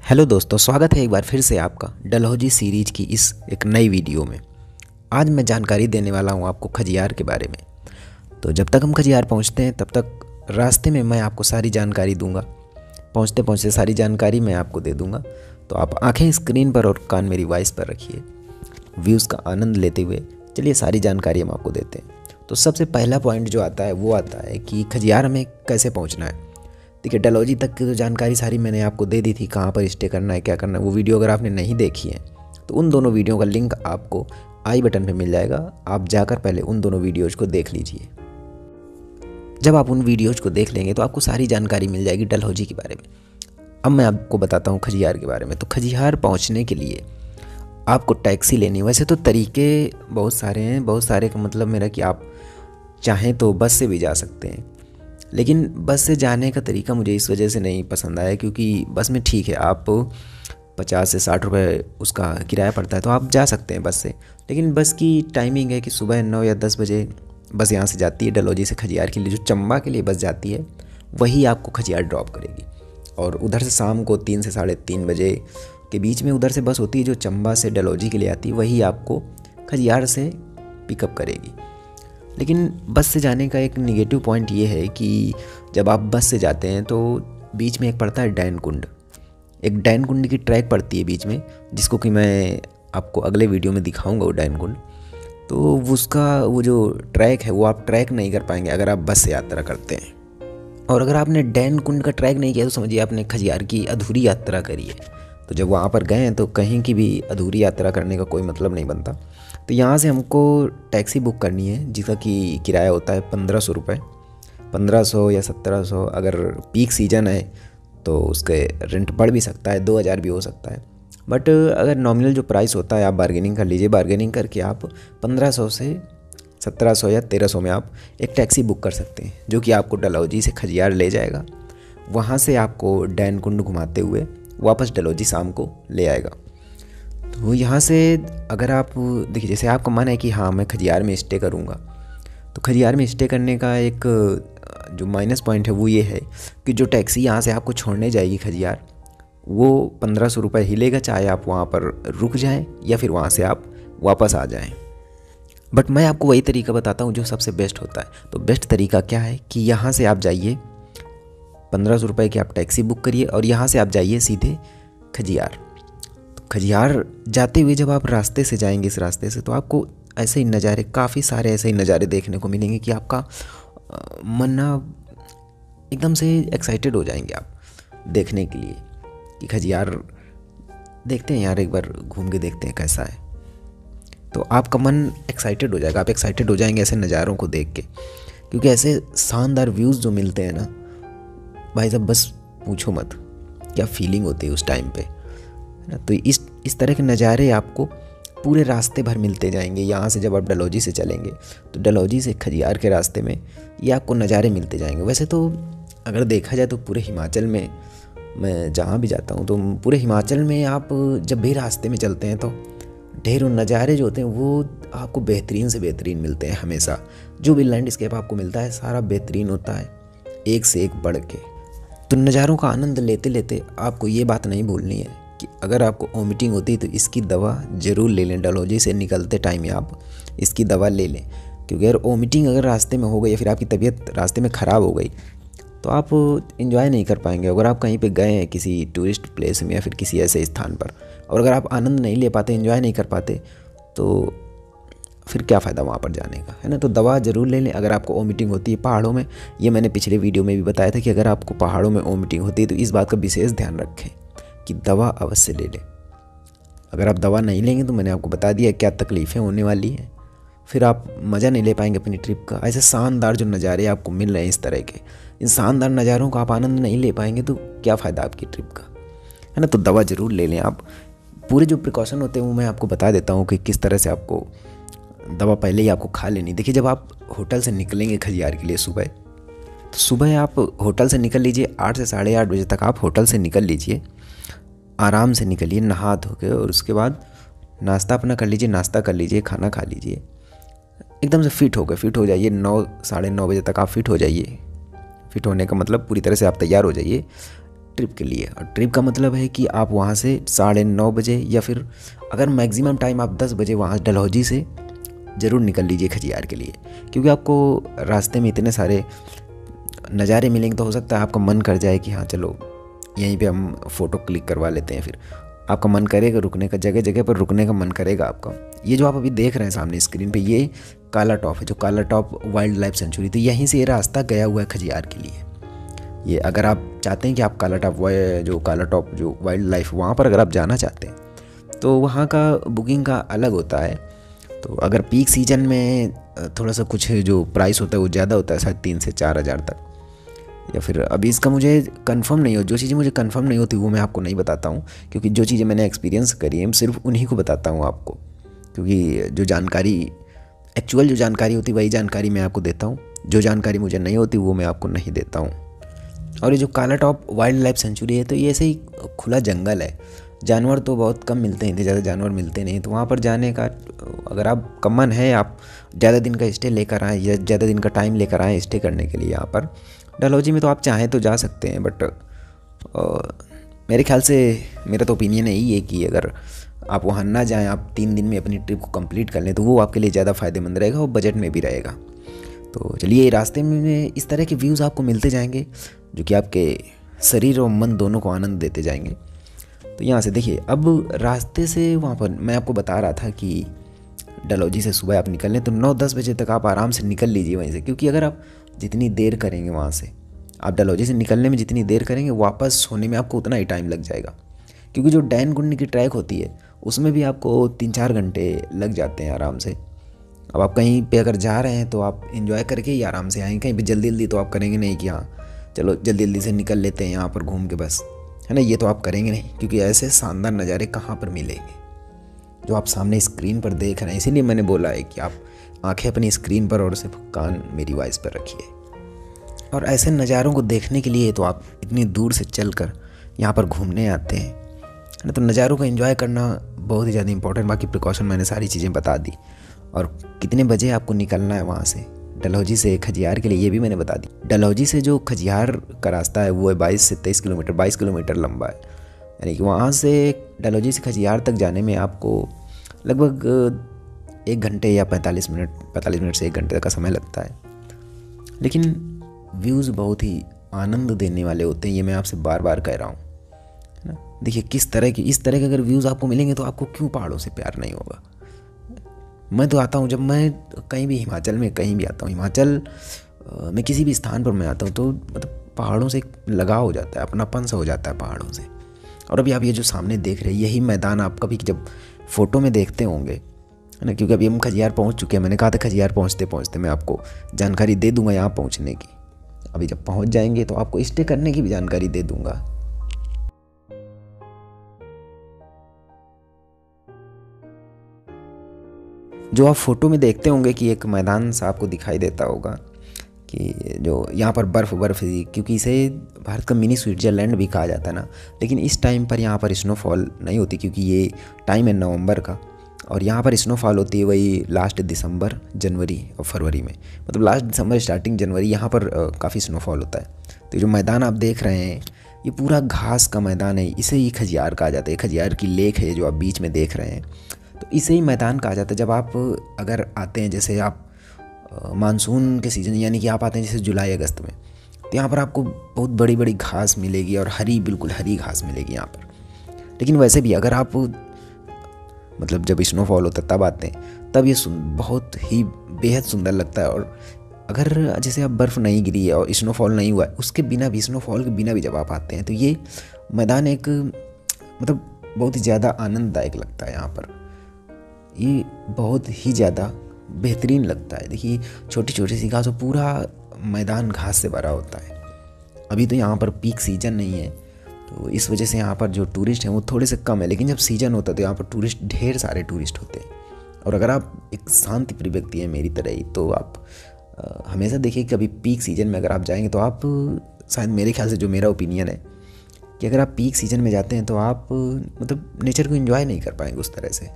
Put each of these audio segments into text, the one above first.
Hello दोस्तों, स्वागत है एक बार फिर से आपका डलहौजी सीरीज की इस एक नई वीडियो में। आज मैं जानकारी देने वाला हूं आपको खजियार के बारे में। तो जब तक हम खजियार पहुंचते हैं तब तक रास्ते में मैं आपको सारी जानकारी दूंगा। पहुंचते पहुंचते सारी जानकारी मैं आपको दे दूंगा। तो आप आंखें स्क्रीन पर और कान मेरी वॉइस पर रखिए, व्यूज़ का आनंद लेते हुए चलिए सारी जानकारी हम आपको देते हैं। तो सबसे पहला पॉइंट जो आता है वो आता है कि खजियार हमें कैसे पहुँचना है। देखिए, डलहौजी तक की तो जानकारी सारी मैंने आपको दे दी थी, कहाँ पर स्टे करना है, क्या करना है। वो वीडियो अगर आपने नहीं देखी है तो उन दोनों वीडियो का लिंक आपको आई बटन पे मिल जाएगा। आप जाकर पहले उन दोनों वीडियोज़ को देख लीजिए। जब आप उन वीडियोज़ को देख लेंगे तो आपको सारी जानकारी मिल जाएगी डलहौजी के बारे में। अब मैं आपको बताता हूँ खजियार के बारे में। तो खजियार पहुँचने के लिए आपको टैक्सी लेनी है। वैसे तो तरीके बहुत सारे हैं, बहुत सारे का मतलब मेरा कि आप चाहें तो बस से भी जा सकते हैं, लेकिन बस से जाने का तरीका मुझे इस वजह से नहीं पसंद आया क्योंकि बस में ठीक है आप 50 से 60 रुपये उसका किराया पड़ता है तो आप जा सकते हैं बस से। लेकिन बस की टाइमिंग है कि सुबह 9 या 10 बजे बस यहाँ से जाती है डलहौजी से खजियार के लिए। जो चंबा के लिए बस जाती है वही आपको खजियार ड्रॉप करेगी, और उधर से शाम को 3 से 3:30 बजे के बीच में उधर से बस होती है जो चंबा से डलहौजी के लिए आती है, वही आपको खजियार से पिकअप करेगी। लेकिन बस से जाने का एक निगेटिव पॉइंट ये है कि जब आप बस से जाते हैं तो बीच में एक पड़ता है डैन कुंड। एक डैन कुंड की ट्रैक पड़ती है बीच में, जिसको कि मैं आपको अगले वीडियो में दिखाऊंगा वो डैन कुंड। तो उसका वो जो ट्रैक है वो आप ट्रैक नहीं कर पाएंगे अगर आप बस से यात्रा करते हैं। और अगर आपने डैन कुंड का ट्रैक नहीं किया तो समझिए आपने खजियार की अधूरी यात्रा करी है। तो जब वहाँ पर गए हैं तो कहीं की भी अधूरी यात्रा करने का कोई मतलब नहीं बनता। तो यहाँ से हमको टैक्सी बुक करनी है जिसका कि किराया होता है 1500 रुपये, 1500 या 1700। अगर पीक सीज़न है तो उसके रेंट बढ़ भी सकता है, 2000 भी हो सकता है। बट अगर नॉमिनल जो प्राइस होता है आप बार्गेनिंग कर लीजिए। बार्गेनिंग करके आप 1500 से 1700 या 1300 में आप एक टैक्सी बुक कर सकते हैं जो कि आपको डलहौजी से खजियार ले जाएगा। वहाँ से आपको डैन कुंड घुमाते हुए वापस डलहौजी शाम को ले आएगा। तो यहाँ से अगर आप देखिए, जैसे आपका मन है कि हाँ मैं खजियार में स्टे करूँगा, तो खजियार में स्टे करने का एक जो माइनस पॉइंट है वो ये है कि जो टैक्सी यहाँ से आपको छोड़ने जाएगी खजियार, वो 1500 रुपये ही लेगा, चाहे आप वहाँ पर रुक जाएं या फिर वहाँ से आप वापस आ जाएं। बट मैं आपको वही तरीका बताता हूँ जो सबसे बेस्ट होता है। तो बेस्ट तरीका क्या है कि यहाँ से आप जाइए, 1500 रुपये की आप टैक्सी बुक करिए और यहाँ से आप जाइए सीधे खजियार। खजियार जाते हुए जब आप रास्ते से जाएंगे इस रास्ते से, तो आपको ऐसे ही नज़ारे, काफ़ी सारे ऐसे ही नज़ारे देखने को मिलेंगे कि आपका मन ना एकदम से एक्साइटेड हो जाएंगे आप देखने के लिए कि खजियार देखते हैं यार, एक बार घूम के देखते हैं कैसा है। तो आपका मन एक्साइटेड हो जाएगा, आप एक्साइटेड हो जाएंगे ऐसे नज़ारों को देख के, क्योंकि ऐसे शानदार व्यूज़ जो मिलते हैं ना भाई साहब, बस पूछो मत क्या फीलिंग होती है उस टाइम पे ना। तो इस तरह के नज़ारे आपको पूरे रास्ते भर मिलते जाएंगे। यहाँ से जब आप डलहौजी से चलेंगे तो डलहौजी से खजियार के रास्ते में ये आपको नज़ारे मिलते जाएंगे। वैसे तो अगर देखा जाए तो पूरे हिमाचल में मैं जहाँ भी जाता हूँ तो पूरे हिमाचल में आप जब भी रास्ते में चलते हैं तो ढेरों नज़ारे जो होते हैं वो आपको बेहतरीन से बेहतरीन मिलते हैं। हमेशा जो भी लैंडस्केप आपको मिलता है सारा बेहतरीन होता है, एक से एक बढ़ के। तो नज़ारों का आनंद लेते लेते आपको ये बात नहीं भूलनी है कि अगर आपको वॉमिटिंग होती है तो इसकी दवा ज़रूर ले लें। डलहौजी से निकलते टाइम आप इसकी दवा ले लें, क्योंकि अगर वॉमिटिंग अगर रास्ते में हो गई या फिर आपकी तबीयत रास्ते में ख़राब हो गई तो आप इन्जॉय नहीं कर पाएंगे। अगर आप कहीं पे गए हैं किसी टूरिस्ट प्लेस में या फिर किसी ऐसे स्थान पर, और अगर आप आनंद नहीं ले पाते, इन्जॉय नहीं कर पाते, तो फिर क्या फ़ायदा वहाँ पर जाने का, है ना। तो दवा ज़रूर ले लें अगर आपको वॉमिटिंग होती है पहाड़ों में। ये मैंने पिछले वीडियो में भी बताया था कि अगर आपको पहाड़ों में वॉमिटिंग होती है तो इस बात का विशेष ध्यान रखें कि दवा अवश्य ले लें। अगर आप दवा नहीं लेंगे तो मैंने आपको बता दिया क्या तकलीफ़ें होने वाली हैं, फिर आप मज़ा नहीं ले पाएंगे अपनी ट्रिप का। ऐसे शानदार जो नज़ारे आपको मिल रहे हैं इस तरह के, इन शानदार नज़ारों का आप आनंद नहीं ले पाएंगे तो क्या फ़ायदा आपकी ट्रिप का, है ना। तो दवा ज़रूर ले लें आप। पूरे जो प्रिकॉशन होते हैं वो मैं आपको बता देता हूँ कि किस तरह से आपको दवा पहले ही आपको खा लेनी। देखिए, जब आप होटल से निकलेंगे खजियार के लिए सुबह, तो सुबह आप होटल से निकल लीजिए 8 से 8:30 बजे तक आप होटल से निकल लीजिए, आराम से निकलिए नहा धो के, और उसके बाद नाश्ता अपना कर लीजिए, नाश्ता कर लीजिए, खाना खा लीजिए, एकदम से फिट हो जाइए। 9 साढ़े 9 बजे तक आप फिट हो जाइए। फिट होने का मतलब पूरी तरह से आप तैयार हो जाइए। ट्रिप के लिए। और ट्रिप का मतलब है कि आप वहाँ से 9:30 बजे या फिर अगर मैक्सिमम टाइम आप 10 बजे वहाँ डलहौजी से ज़रूर निकल लीजिए खजियार के लिए, क्योंकि आपको रास्ते में इतने सारे नज़ारे मिलेंगे। तो हो सकता है आपका मन कर जाए कि हाँ चलो यहीं पे हम फ़ोटो क्लिक करवा लेते हैं, फिर आपका मन करेगा रुकने का, जगह जगह पर रुकने का मन करेगा आपका। ये जो आप अभी देख रहे हैं सामने स्क्रीन पे, ये काला टॉप है, जो काला टॉप वाइल्ड लाइफ सेंचुरी। तो यहीं से ये रास्ता गया हुआ है खजियार के लिए। ये अगर आप चाहते हैं कि आप काला टॉप जो वाइल्ड लाइफ, वहाँ पर अगर आप जाना चाहते हैं तो वहाँ का बुकिंग का अलग होता है। तो अगर पीक सीजन में थोड़ा सा कुछ जो प्राइस होता है वो ज़्यादा होता है, शायद 3 से 4 हज़ार तक, या फिर अभी इसका मुझे कंफर्म नहीं हो। जो चीज़ें मुझे कंफर्म नहीं होती वो मैं आपको नहीं बताता हूँ, क्योंकि जो चीज़ें मैंने एक्सपीरियंस करी है सिर्फ उन्हीं को बताता हूँ आपको, क्योंकि जो जानकारी एक्चुअल जो जानकारी होती है वही जानकारी मैं आपको देता हूँ। जो जानकारी मुझे नहीं होती वो मैं आपको नहीं देता हूँ। और ये जो काला टॉप वाइल्ड लाइफ सेंचुरी है, तो ये ऐसे ही खुला जंगल है। जानवर तो बहुत कम मिलते हैं, इतने ज़्यादा जानवर मिलते नहीं। तो वहाँ पर जाने का अगर आप का मन है, आप ज़्यादा दिन का स्टे लेकर आएँ या ज़्यादा दिन का टाइम लेकर आएँ स्टे करने के लिए यहाँ पर डलहौजी में, तो आप चाहें तो जा सकते हैं। बट मेरे ख्याल से मेरा तो ओपिनियन यही है कि अगर आप वहाँ ना जाएं, आप 3 दिन में अपनी ट्रिप को कंप्लीट कर लें, तो वो आपके लिए ज़्यादा फ़ायदेमंद रहेगा और बजट में भी रहेगा। तो चलिए, रास्ते में इस तरह के व्यूज़ आपको मिलते जाएंगे जो कि आपके शरीर और मन दोनों को आनंद देते जाएंगे। तो यहाँ से देखिए, अब रास्ते से वहाँ पर मैं आपको बता रहा था कि डलहौजी से सुबह आप निकल लें तो 9-10 बजे तक आप आराम से निकल लीजिए वहीं से, क्योंकि अगर आप जितनी देर करेंगे वहाँ से, आप डलहौजी से निकलने में जितनी देर करेंगे, वापस होने में आपको उतना ही टाइम लग जाएगा। क्योंकि जो डैन गुंडी की ट्रैक होती है उसमें भी आपको 3-4 घंटे लग जाते हैं आराम से। अब आप कहीं पे अगर जा रहे हैं तो आप एंजॉय करके ही आराम से आएँ। कहीं पे जल्दी जल्दी तो आप करेंगे नहीं कि हाँ चलो जल्दी जल्दी से निकल लेते हैं यहाँ पर घूम के बस, है ना। ये तो आप करेंगे नहीं, क्योंकि ऐसे शानदार नज़ारे कहाँ पर मिलेंगे जो आप सामने स्क्रीन पर देख रहे हैं। इसीलिए मैंने बोला है कि आप आंखें अपनी स्क्रीन पर और सिर्फ कान मेरी वॉइस पर रखिए। और ऐसे नज़ारों को देखने के लिए तो आप इतनी दूर से चलकर यहाँ पर घूमने आते हैं, है ना। तो नज़ारों को एंजॉय करना बहुत ही ज़्यादा इंपॉर्टेंट। बाकी प्रिकॉशन मैंने सारी चीज़ें बता दी। और कितने बजे आपको निकलना है वहाँ से डलहौजी से खजियार के लिए, ये भी मैंने बता दी। डलहौजी से जो खजियार का रास्ता है वो है 22 से 23 किलोमीटर, 22 किलोमीटर लंबा है। यानी कि वहाँ से डलहौजी से खजियार तक जाने में आपको लगभग 1 घंटे या 45 मिनट से 1 घंटे तक का समय लगता है। लेकिन व्यूज़ बहुत ही आनंद देने वाले होते हैं, ये मैं आपसे बार बार कह रहा हूँ, है ना। देखिए इस तरह के अगर व्यूज़ आपको मिलेंगे तो आपको क्यों पहाड़ों से प्यार नहीं होगा। मैं तो आता हूँ, जब मैं कहीं भी हिमाचल में कहीं भी आता हूँ, हिमाचल में किसी भी स्थान पर मैं आता हूँ तो मतलब पहाड़ों से लगाव हो जाता है, अपनापन सा हो जाता है पहाड़ों से। और अभी आप ये जो सामने देख रहे हैं यही मैदान आप कभी जब फ़ोटो में देखते होंगे, है ना। क्योंकि अभी हम खजियार पहुँच चुके हैं। मैंने कहा था खजियार पहुँचते पहुँचते मैं आपको जानकारी दे दूँगा यहाँ पहुँचने की। अभी जब पहुँच जाएंगे तो आपको स्टे करने की भी जानकारी दे दूँगा। जो आप फ़ोटो में देखते होंगे कि एक मैदान सा आपको दिखाई देता होगा कि जो यहाँ पर बर्फ़ थी, क्योंकि इसे भारत का मिनी स्विट्ज़रलैंड भी कहा जाता है ना। लेकिन इस टाइम पर यहाँ पर स्नोफॉल नहीं होती, क्योंकि ये टाइम है नवंबर का, और यहाँ पर स्नोफॉल होती है वही लास्ट दिसंबर, जनवरी और फरवरी में। मतलब लास्ट दिसंबर स्टार्टिंग जनवरी यहाँ पर काफ़ी स्नोफॉल होता है। तो जो मैदान आप देख रहे हैं ये पूरा घास का मैदान है, इसे ही खजियार कहा जाता है। खजियार की लेक है जो आप बीच में देख रहे हैं, तो इसे ही मैदान कहा जाता है। जब आप अगर आते हैं, जैसे आप मानसून के सीज़न यानी कि आप आते हैं जैसे जुलाई अगस्त में, तो यहाँ पर आपको बहुत बड़ी बड़ी घास मिलेगी और बिल्कुल हरी घास मिलेगी यहाँ पर। लेकिन वैसे भी अगर आप मतलब जब स्नोफॉल होता है तब आते हैं, तब ये बहुत ही बेहद सुंदर लगता है। और अगर जैसे अब बर्फ़ नहीं गिरी है और स्नोफॉल नहीं हुआ है, उसके बिना भी, स्नोफॉल के बिना भी जब आप आते हैं तो ये मैदान एक मतलब बहुत ही ज़्यादा आनंददायक लगता है। यहाँ पर ये बहुत ही ज़्यादा बेहतरीन लगता है। देखिए छोटी छोटी सी घास, पूरा मैदान घास से भरा होता है। अभी तो यहाँ पर पीक सीजन नहीं है, तो इस वजह से यहाँ पर जो टूरिस्ट हैं वो थोड़े से कम है। लेकिन जब सीजन होता है तो यहाँ पर टूरिस्ट, ढेर सारे टूरिस्ट होते हैं। और अगर आप एक शांति प्रिय व्यक्ति हैं मेरी तरह ही, तो आप हमेशा देखिए कि अभी पीक सीजन में अगर आप जाएंगे तो आप शायद, मेरे ख्याल से जो मेरा ओपिनियन है कि अगर आप पीक सीजन में जाते हैं तो आप मतलब नेचर को एंजॉय नहीं कर पाएंगे उस तरह से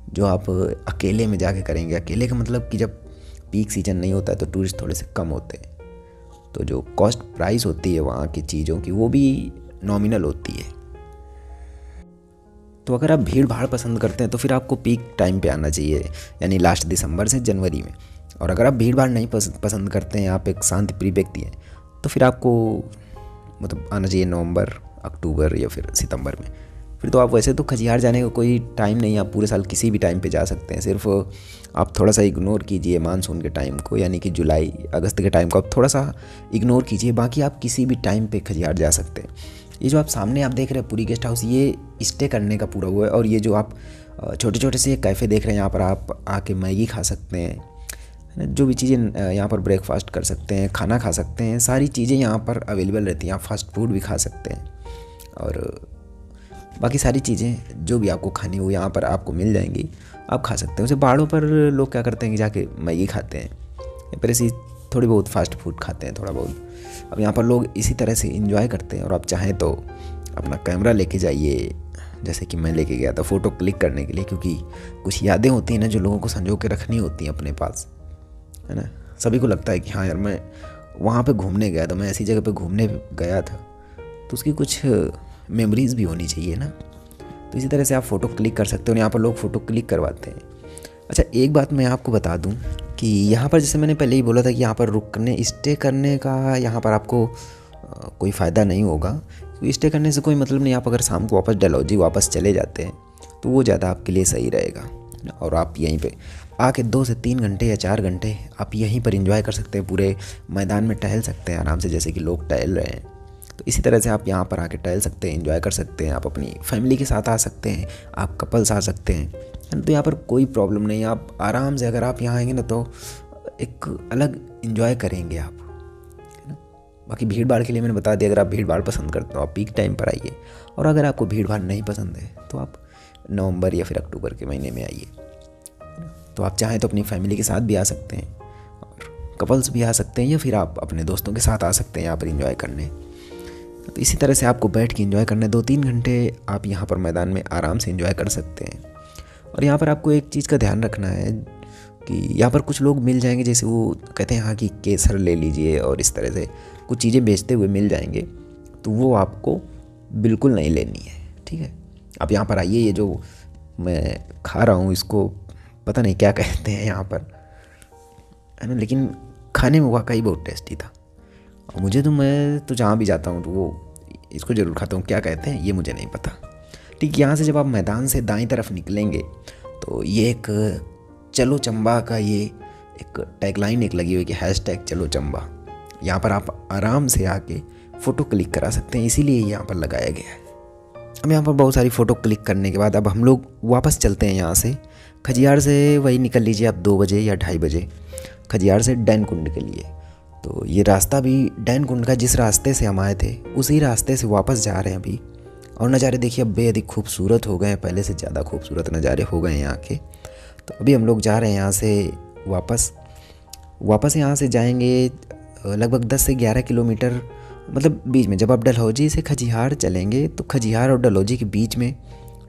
जो आप अकेले में जाके करेंगे। अकेले का मतलब कि जब पीक सीजन नहीं होता है तो टूरिस्ट थोड़े से कम होते हैं, तो जो कॉस्ट प्राइस होती है वहाँ की चीज़ों की वो भी नॉमिनल होती है। तो अगर आप भीड़ भाड़ पसंद करते हैं तो फिर आपको पीक टाइम पे आना चाहिए, यानी लास्ट दिसंबर से जनवरी में। और अगर आप भीड़ भाड़ नहीं पसंद करते हैं, आप एक शांति प्रिय व्यक्ति हैं, तो फिर आपको मतलब आना चाहिए नवंबर, अक्टूबर या फिर सितंबर में। फिर तो आप वैसे तो खजियार जाने का कोई टाइम नहीं है, आप पूरे साल किसी भी टाइम पे जा सकते हैं। सिर्फ आप थोड़ा सा इग्नोर कीजिए मानसून के टाइम को, यानी कि जुलाई अगस्त के टाइम को आप थोड़ा सा इग्नोर कीजिए, बाकी आप किसी भी टाइम पे खजियार जा सकते हैं। ये जो आप सामने आप देख रहे हैं पूरी गेस्ट हाउस, ये स्टे करने का पूरा हुआ है। और ये जो आप छोटे छोटे से कैफ़े देख रहे हैं, यहाँ पर आप आके मैगी खा सकते हैं, जो भी चीज़ें यहाँ पर ब्रेकफास्ट कर सकते हैं, खाना खा सकते हैं, सारी चीज़ें यहाँ पर अवेलेबल रहती हैं। आप फास्ट फूड भी खा सकते हैं और बाकी सारी चीज़ें जो भी आपको खानी हो यहाँ पर आपको मिल जाएंगी, आप खा सकते हैं। वैसे पहाड़ों पर लोग क्या करते हैं कि जाके मैगी खाते हैं या फिर ऐसी थोड़ी बहुत फास्ट फूड खाते हैं थोड़ा बहुत। अब यहाँ पर लोग इसी तरह से इंजॉय करते हैं। और आप चाहें तो अपना कैमरा लेके जाइए, जैसे कि मैं लेके गया था फ़ोटो क्लिक करने के लिए, क्योंकि कुछ यादें होती हैं ना जो लोगों को संजो के रखनी होती हैं अपने पास, है ना। सभी को लगता है कि हाँ यार मैं वहाँ पे घूमने गया था, मैं ऐसी जगह पे घूमने गया था, तो उसकी कुछ मेमोरीज़ भी होनी चाहिए ना। तो इसी तरह से आप फ़ोटो क्लिक कर सकते हो, यहाँ पर लोग फ़ोटो क्लिक करवाते हैं। अच्छा, एक बात मैं आपको बता दूं कि यहाँ पर जैसे मैंने पहले ही बोला था कि यहाँ पर रुकने स्टे करने का यहाँ पर आपको कोई फ़ायदा नहीं होगा, क्योंकि स्टे करने से कोई मतलब नहीं। आप अगर शाम को वापस डलहौजी वापस चले जाते हैं तो वो ज़्यादा आपके लिए सही रहेगा। और आप यहीं पे आके 2 से 3 घंटे या 4 घंटे आप यहीं पर एंजॉय कर सकते हैं, पूरे मैदान में टहल सकते हैं आराम से, जैसे कि लोग टहल रहे हैं। तो इसी तरह से आप यहाँ पर आके टहल सकते हैं, एंजॉय कर सकते हैं। आप अपनी फैमिली के साथ आ सकते हैं, आप कपल्स आ सकते हैं, तो यहाँ पर कोई प्रॉब्लम नहीं है। आप आराम से अगर आप यहाँ आएंगे ना तो एक अलग एंजॉय करेंगे आप, है ना। बाकी भीड़ भाड़ के लिए मैंने बता दिया, अगर आप भीड़ भाड़ पसंद करते हो आप पीक टाइम पर आइए, और अगर आपको भीड़ भाड़ नहीं पसंद है तो आप नवंबर या फिर अक्टूबर के महीने में आइए। तो आप चाहें तो अपनी फैमिली के साथ भी आ सकते हैं और कपल्स भी आ सकते हैं, या फिर आप अपने दोस्तों के साथ आ सकते हैं यहाँ पर एंजॉय करने। तो इसी तरह से आपको बैठ के एंजॉय करना है। 2-3 घंटे आप यहाँ पर मैदान में आराम से एंजॉय कर सकते हैं। और यहाँ पर आपको एक चीज़ का ध्यान रखना है कि यहाँ पर कुछ लोग मिल जाएंगे, जैसे वो कहते हैं हाँ कि केसर ले लीजिए, और इस तरह से कुछ चीज़ें बेचते हुए मिल जाएंगे, तो वो आपको बिल्कुल नहीं लेनी है, ठीक है। आप यहाँ पर आइए, ये जो मैं खा रहा हूँ इसको पता नहीं क्या कहते हैं यहाँ पर, है ना, लेकिन खाने में वाकई बहुत टेस्टी था। मुझे तो मैं तो जहाँ भी जाता हूँ तो वो इसको ज़रूर खाता हूँ, क्या कहते हैं ये मुझे नहीं पता। ठीक, यहाँ से जब आप मैदान से दाईं तरफ निकलेंगे तो ये एक चलो चंबा का ये एक टैगलाइन एक लगी हुई कि हैशटैग चलो चंबा। यहाँ पर आप आराम से आके फ़ोटो क्लिक करा सकते हैं, इसीलिए यहाँ पर लगाया गया है। अब यहाँ पर बहुत सारी फ़ोटो क्लिक करने के बाद अब हम लोग वापस चलते हैं यहाँ से। खजियार से वही निकल लीजिए आप 2 बजे या 2:30 बजे, खजियार से डैन कुंड के लिए। तो ये रास्ता भी डैन कुंड का, जिस रास्ते से हम आए थे उसी रास्ते से वापस जा रहे हैं अभी। और नज़ारे देखिए अब बेहद खूबसूरत हो गए हैं, पहले से ज़्यादा खूबसूरत नज़ारे हो गए हैं यहाँ के। तो अभी हम लोग जा रहे हैं यहाँ से वापस यहाँ से जाएंगे लगभग 10 से 11 किलोमीटर, मतलब बीच में जब आप डलहौजी से खजियार चलेंगे तो खजियार और डलहौजी के बीच में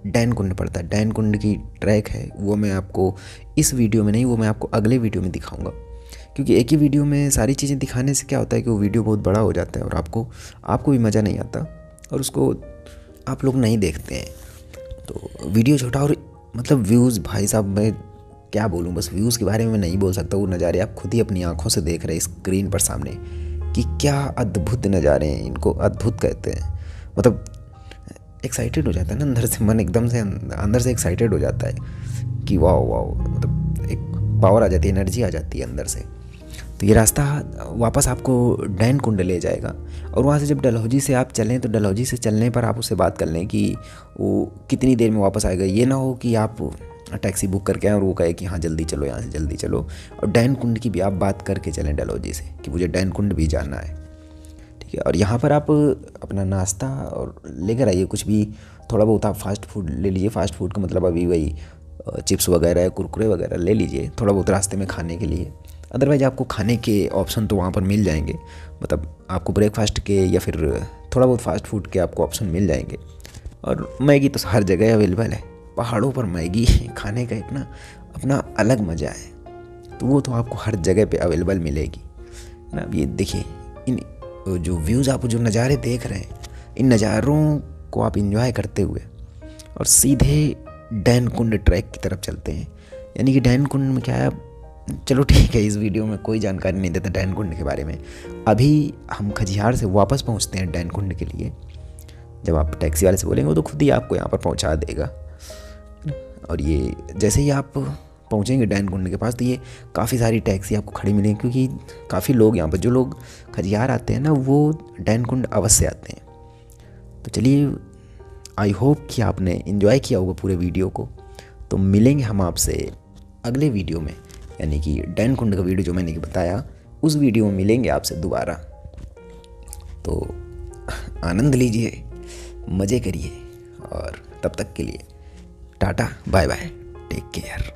डैन कुंड पड़ता है। डैन कुंड की ट्रैक है, वो मैं आपको इस वीडियो में नहीं, वो मैं आपको अगले वीडियो में दिखाऊंगा, क्योंकि एक ही वीडियो में सारी चीज़ें दिखाने से क्या होता है कि वो वीडियो बहुत बड़ा हो जाता है और आपको भी मज़ा नहीं आता और उसको आप लोग नहीं देखते हैं। तो वीडियो छोटा और मतलब व्यूज़, भाई साहब मैं क्या बोलूँ, बस व्यूज़ के बारे में मैं नहीं बोल सकता। वो नज़ारे आप खुद ही अपनी आंखों से देख रहे हैं स्क्रीन पर सामने कि क्या अद्भुत नज़ारे हैं, इनको अद्भुत कहते हैं। मतलब एक्साइटेड हो जाता है ना अंदर से, मन एकदम से अंदर से एक्साइटेड हो जाता है कि वाह वाह, मतलब एक पावर आ जाती है, एनर्जी आ जाती है अंदर से। तो ये रास्ता वापस आपको डैन कुंड ले जाएगा। और वहाँ से जब डलहौजी से आप चलें तो डलहौजी से चलने पर आप उससे बात कर लें कि वो कितनी देर में वापस आएगा। ये ना हो कि आप टैक्सी बुक करके आए और वो कहे कि हाँ जल्दी चलो, यहाँ से जल्दी चलो। और डैन कुंड की भी आप बात करके चलें डलहौजी से कि मुझे डैन कुंड भी जाना है, ठीक है। और यहाँ पर आप अपना नाश्ता और लेकर आइए, कुछ भी थोड़ा बहुत आप फास्ट फूड ले लीजिए। फास्ट फूड का मतलब अभी वही चिप्स वगैरह, कुरकुरे वगैरह ले लीजिए थोड़ा बहुत रास्ते में खाने के लिए। अदरवाइज़ आपको खाने के ऑप्शन तो वहाँ पर मिल जाएंगे, मतलब आपको ब्रेकफास्ट के या फिर थोड़ा बहुत फास्ट फूड के आपको ऑप्शन मिल जाएंगे। और मैगी तो हर जगह अवेलेबल है, पहाड़ों पर मैगी खाने का एक ना अपना अलग मज़ा है, तो वो तो आपको हर जगह पे अवेलेबल मिलेगी ना। अब ये देखिए इन जो व्यूज़, आप जो नज़ारे देख रहे हैं, इन नज़ारों को आप इंजॉय करते हुए और सीधे डैन कुंड ट्रैक की तरफ चलते हैं। यानी कि डैन कुंड में क्या है, चलो ठीक है, इस वीडियो में कोई जानकारी नहीं देता डैन कुंड के बारे में। अभी हम खजियार से वापस पहुंचते हैं डैन कुंड के लिए। जब आप टैक्सी वाले से बोलेंगे वो तो खुद ही आपको यहाँ पर पहुँचा देगा। और ये जैसे ही आप पहुँचेंगे डैन कुंड के पास तो ये काफ़ी सारी टैक्सी आपको खड़ी मिलेंगी, क्योंकि काफ़ी लोग यहाँ पर, जो लोग खजियार आते हैं ना, वो डैन कुंड अवश्य आते हैं। तो चलिए, आई होप कि आपने इन्जॉय किया होगा पूरे वीडियो को। तो मिलेंगे हम आपसे अगले वीडियो में, यानी कि डैन कुंड का वीडियो जो मैंने बताया उस वीडियो में मिलेंगे आपसे दोबारा। तो आनंद लीजिए, मज़े करिए, और तब तक के लिए tata bye bye, take care.